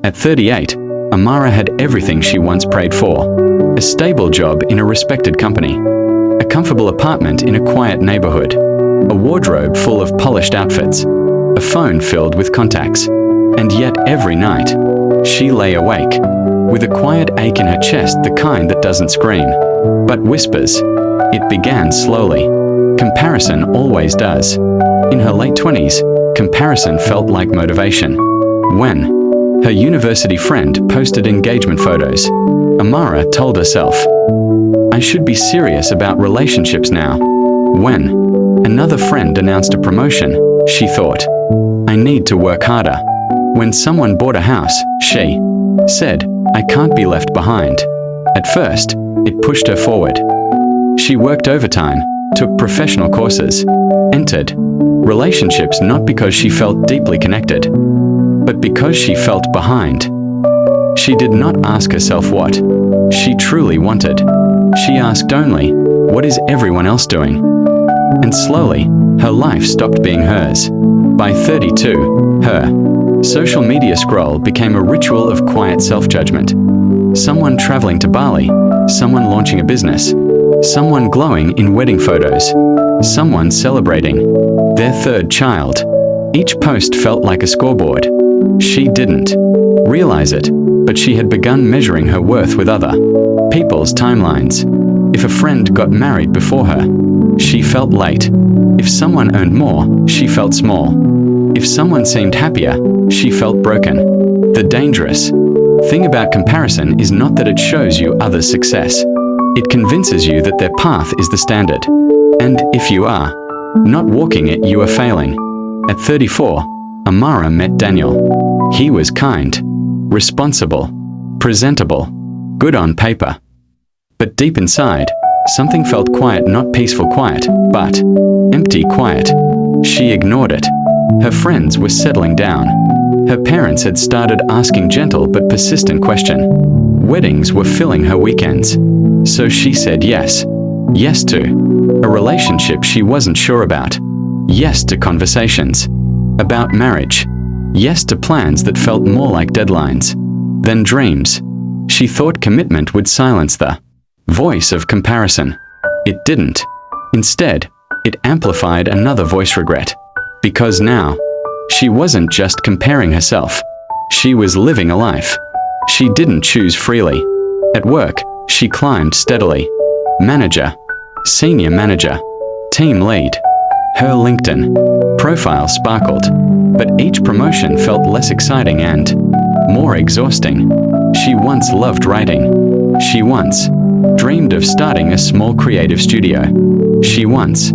At 38, Amara had everything she once prayed for: a stable job in a respected company, a comfortable apartment in a quiet neighborhood, a wardrobe full of polished outfits, a phone filled with contacts. And yet every night, she lay awake, with a quiet ache in her chest, the kind that doesn't scream, but whispers. It began slowly. Comparison always does. In her late 20s, comparison felt like motivation. When her university friend posted engagement photos, Amara told herself, "I should be serious about relationships now." When another friend announced a promotion, she thought, "I need to work harder." When someone bought a house, she said, "I can't be left behind." At first, it pushed her forward. She worked overtime, took professional courses, entered relationships not because she felt deeply connected, but because she felt behind. She did not ask herself what she truly wanted. She asked only, "What is everyone else doing?" And slowly, her life stopped being hers. By 32, her social media scroll became a ritual of quiet self-judgment. Someone traveling to Bali, someone launching a business, someone glowing in wedding photos, someone celebrating their third child. Each post felt like a scoreboard. She didn't realize it, but she had begun measuring her worth with other people's timelines. If a friend got married before her, she felt late. If someone earned more, she felt small. If someone seemed happier, she felt broken. The dangerous thing about comparison is not that it shows you others' success. It convinces you that their path is the standard. And if you are not walking it, you are failing. At 34, Amara met Daniel. He was kind, responsible, presentable, good on paper. But deep inside, something felt quiet, not peaceful quiet, but empty quiet. She ignored it. Her friends were settling down. Her parents had started asking gentle but persistent questions. Weddings were filling her weekends. So she said yes. Yes to a relationship she wasn't sure about. Yes to conversations about marriage. Yes to plans that felt more like deadlines than dreams. She thought commitment would silence the voice of comparison. It didn't. Instead, it amplified another voice: regret. Because now, she wasn't just comparing herself. She was living a life she didn't choose freely. At work, she climbed steadily. Manager, senior manager, team lead. Her LinkedIn profile sparkled, but each promotion felt less exciting and more exhausting. She once loved writing. She once dreamed of starting a small creative studio. She once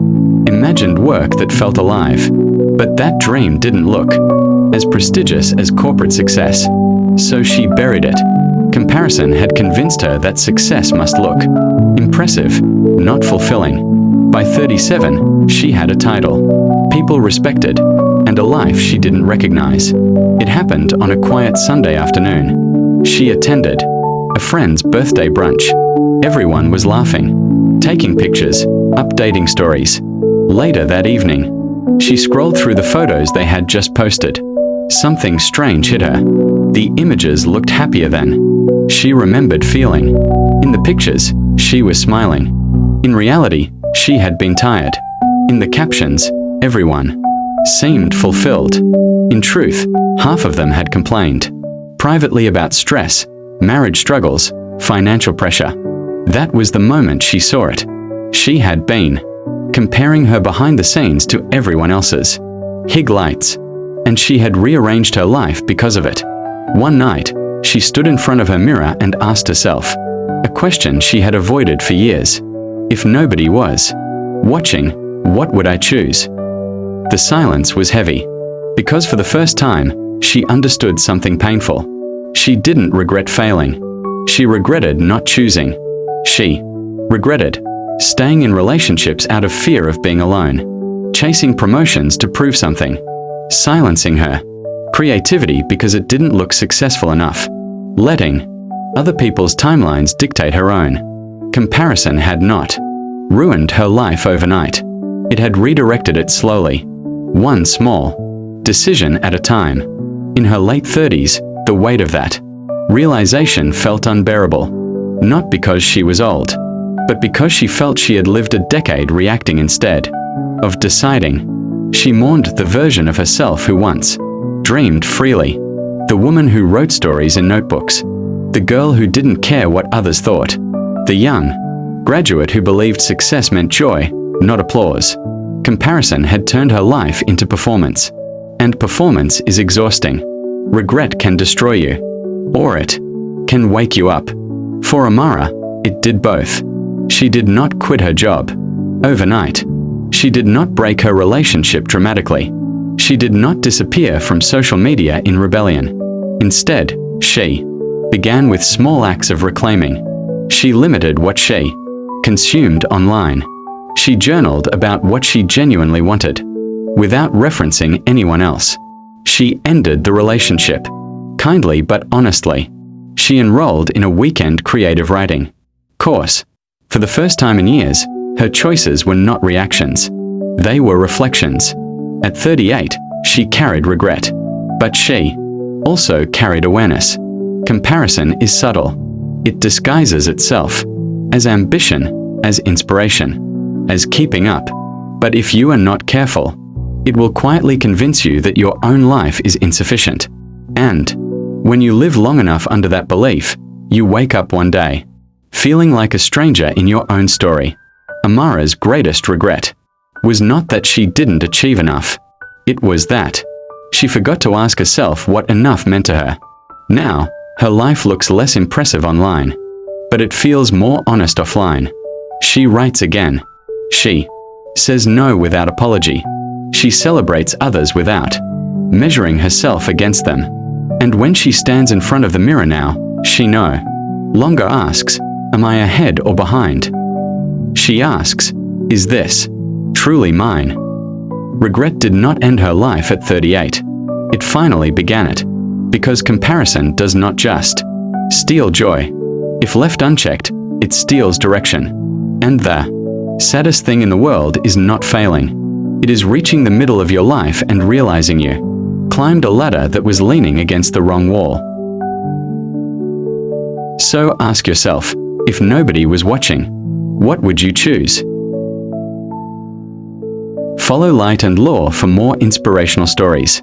imagined work that felt alive. But that dream didn't look as prestigious as corporate success. So she buried it. Comparison had convinced her that success must look impressive, not fulfilling. By 37, she had a title people respected, and a life she didn't recognize. It happened on a quiet Sunday afternoon. She attended a friend's birthday brunch. Everyone was laughing, taking pictures, updating stories. Later that evening, she scrolled through the photos they had just posted. Something strange hit her. The images looked happier than she remembered feeling. In the pictures, she was smiling. In reality, she had been tired. In the captions, everyone seemed fulfilled. In truth, half of them had complained privately about stress, marriage struggles, financial pressure. That was the moment she saw it. She had been comparing her behind the scenes to everyone else's highlights, and she had rearranged her life because of it. One night, she stood in front of her mirror and asked herself a question she had avoided for years. If nobody was watching, what would I choose? The silence was heavy, because for the first time, she understood something painful. She didn't regret failing. She regretted not choosing. She regretted staying in relationships out of fear of being alone, chasing promotions to prove something, silencing her creativity because it didn't look successful enough, letting other people's timelines dictate her own. Comparison had not ruined her life overnight. It had redirected it slowly, one small decision at a time. In her late 30s, The weight of that realization felt unbearable, not because she was old, but because she felt she had lived a decade reacting instead of deciding. She mourned the version of herself who once dreamed freely, the woman who wrote stories in notebooks, the girl who didn't care what others thought, the young graduate who believed success meant joy, not applause. Comparison had turned her life into performance, and performance is exhausting. Regret can destroy you, or it can wake you up. For Amara, it did both. She did not quit her job overnight. She did not break her relationship dramatically. She did not disappear from social media in rebellion. Instead, she began with small acts of reclaiming. She limited what she consumed online. She journaled about what she genuinely wanted, without referencing anyone else. She ended the relationship, kindly but honestly. She enrolled in a weekend creative writing course. For the first time in years, her choices were not reactions. They were reflections. At 38, she carried regret. But she also carried awareness. Comparison is subtle. It disguises itself as ambition, as inspiration, as keeping up. But if you are not careful, it will quietly convince you that your own life is insufficient. And when you live long enough under that belief, you wake up one day, feeling like a stranger in your own story. Amara's greatest regret was not that she didn't achieve enough. It was that she forgot to ask herself what enough meant to her. Now, her life looks less impressive online, but it feels more honest offline. She writes again. She says no without apology. She celebrates others without measuring herself against them. And when she stands in front of the mirror now, she no longer asks, "Am I ahead or behind?" She asks, "Is this truly mine?" Regret did not end her life at 38. It finally began it. Because comparison does not just steal joy. If left unchecked, it steals direction. And the saddest thing in the world is not failing. It is reaching the middle of your life and realizing you climbed a ladder that was leaning against the wrong wall. So ask yourself, if nobody was watching, what would you choose? Follow Light and Law for more inspirational stories.